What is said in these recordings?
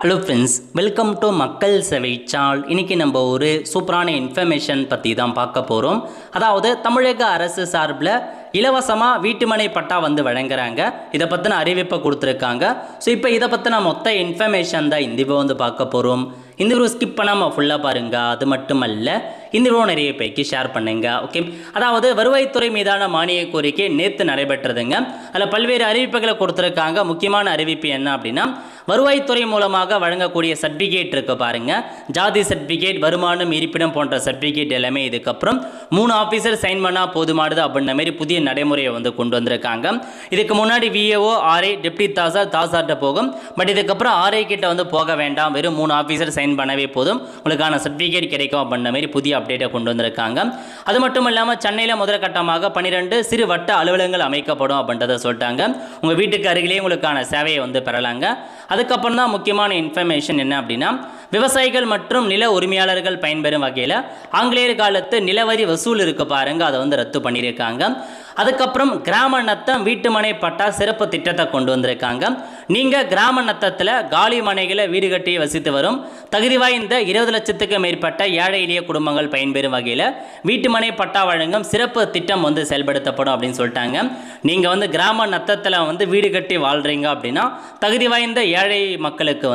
Hello friends, welcome to மக்கள் சேவை channel. இன்றைக்கி நம்ம ஒரு சூப்பரான இன்ஃபர்மேஷன் பற்றி தான் பார்க்க போகிறோம். அதாவது தமிழக அரசு சார்பில் இலவசமாக வீட்டுமனை பட்டா வழங்குறாங்க. இதை பற்றின அறிவிப்பை கொடுத்துருக்காங்க. ஸோ இப்போ இதை பற்றின மொத்த இன்ஃபர்மேஷன் தான் இந்த வீடியோ பார்க்க போகிறோம். இந்த வீடியோ ஸ்கிப் பண்ணாமல் ஃபுல்லாக பாருங்கள். அது மட்டுமல்ல, இந்த வீடியோ நிறைய பேருக்கு ஷேர் பண்ணுங்க. ஓகே, அதாவது வருவாய்த்துறை மீதான மானிய கோரிக்கை நேற்று நடைபெற்றதுங்க. அதில் பல்வேறு அறிவிப்புகளை கொடுத்துருக்காங்க. முக்கியமான அறிவிப்பு என்ன அப்படின்னா, வருவாய்த்துறை மூலமாக வழங்கக்கூடிய சர்டிஃபிகேட் இருக்கு பாருங்க, ஜாதி சர்டிஃபிகேட், வருமானம், இருப்பிடம் போன்ற சர்டிஃபிகேட் எல்லாமே இதுக்கப்புறம் 3 ஆஃபீஸர் சைன் பண்ணால் போதுமானது அப்படின்ற மாதிரி புதிய நடைமுறையை கொண்டு வந்திருக்காங்க. இதுக்கு முன்னாடி விஏஓ, ஆர்ஐ, டெப்டி தாசார்ட்ட போகும். பட் இதுக்கப்புறம் ஆர்ஐ கிட்ட போக வேண்டாம், வெறும் 3 ஆஃபீஸர் சைன் பண்ணவே போதும், உங்களுக்கான சர்டிஃபிகேட் கிடைக்கும் அப்படின்ற மாதிரி புதிய அப்டேட்டை கொண்டு வந்திருக்காங்க. அது மட்டும் இல்லாமல் சென்னையில் முதல் கட்டமாக 12 சிறு வட்ட அலுவலகங்கள் அமைக்கப்படும் அப்படின்றத சொல்லிட்டாங்க. உங்கள் வீட்டுக்கு அருகிலேயே உங்களுக்கான சேவையை பெறலாங்க. அதுக்கப்புறம் தான் முக்கியமான இன்ஃபர்மேஷன் என்ன அப்படின்னா, விவசாயிகள் மற்றும் நில உரிமையாளர்கள் பயன்பெறும் வகையில் ஆங்கிலேயர் காலத்து நிலவரி வசூல் இருக்கு பாருங்க, அதை ரத்து பண்ணியிருக்காங்க. அதுக்கப்புறம் கிராம நத்தம் வீட்டுமனை பட்டா சிறப்பு திட்டத்தை கொண்டு வந்திருக்காங்க. நீங்கள் கிராம நத்தத்தில் காலி மனைகளை வீடு கட்டி வசித்து வரும் தகுதி வாய்ந்த 20 லட்சத்துக்கு மேற்பட்ட ஏழை எளிய குடும்பங்கள் பயன்பெறும் வகையில் வீட்டுமனை பட்டா வழங்கும் சிறப்பு திட்டம் செயல்படுத்தப்படும் அப்படின்னு சொல்லிட்டாங்க. நீங்கள் கிராம நத்தத்தில் வீடு கட்டி வாழ்கிறீங்க அப்படின்னா தகுதி வாய்ந்த ஏழை மக்களுக்கு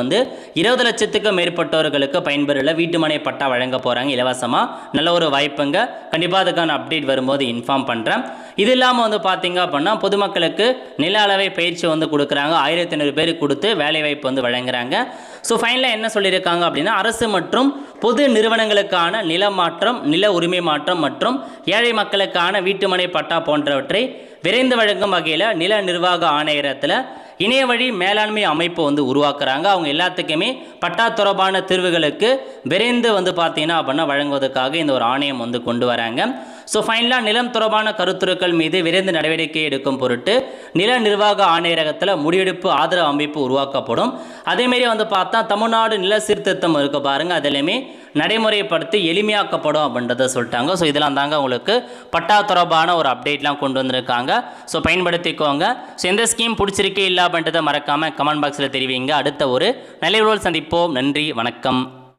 20 லட்சத்துக்கு மேற்பட்டவர்களுக்கு பயன்பெறுள்ள வீட்டுமனை பட்டா வழங்க போகிறாங்க இலவசமாக. நல்ல ஒரு வாய்ப்புங்க. கண்டிப்பாக அதுக்கான அப்டேட் வரும்போது இன்ஃபார்ம் பண்ணுறேன். இது இல்லாமல் பார்த்தீங்க அப்படின்னா, பொதுமக்களுக்கு நில அளவை பயிற்சி கொடுக்குறாங்க. 1500 பேருக்கு கொடுத்து வேலைவாய்ப்பு வழங்குறாங்க. ஸோ ஃபைனலாக என்ன சொல்லியிருக்காங்க அப்படின்னா, அரசு மற்றும் பொது நிறுவனங்களுக்கான நில மாற்றம், நில உரிமை மாற்றம் மற்றும் ஏழை மக்களுக்கான வீட்டுமனை பட்டா போன்றவற்றை விரைந்து வழங்கும் வகையில் நில நிர்வாக ஆணையரத்தில் இணைய வழி மேலாண்மை அமைப்பு உருவாக்குறாங்க. அவங்க எல்லாத்துக்குமே பட்டா தொடர்பான தீர்வுகளுக்கு விரைந்து பார்த்தீங்கன்னா அப்படின்னா வழங்குவதற்காக இந்த ஒரு ஆணையம் கொண்டு வராங்க. ஸோ ஃபைனலாக நிலம் தொடர்பான கருத்துருக்கள் மீது விரைந்து நடவடிக்கை எடுக்கும் பொருட்டு நில நிர்வாக ஆணையரகத்தில் முடிவெடுப்பு ஆதரவு அமைப்பு உருவாக்கப்படும். அதேமாரி பார்த்தா தமிழ்நாடு நில சீர்திருத்தம் இருக்க பாருங்கள், அதிலுமே நடைமுறைப்படுத்தி எளிமையாக்கப்படும் அப்படின்றத சொல்லிட்டாங்க. ஸோ இதெல்லாம் தாங்க உங்களுக்கு பட்டா தொடர்பான ஒரு அப்டேட்லாம் கொண்டு வந்திருக்காங்க. ஸோ பயன்படுத்திக்கோங்க. ஸோ எந்த ஸ்கீம் பிடிச்சிருக்கே இல்லை அப்படின்றத மறக்காமல் கமெண்ட் பாக்ஸில் தெரிவிங்க. அடுத்த ஒரு நல்ல வீடியோவில் சந்திப்போம். நன்றி, வணக்கம்.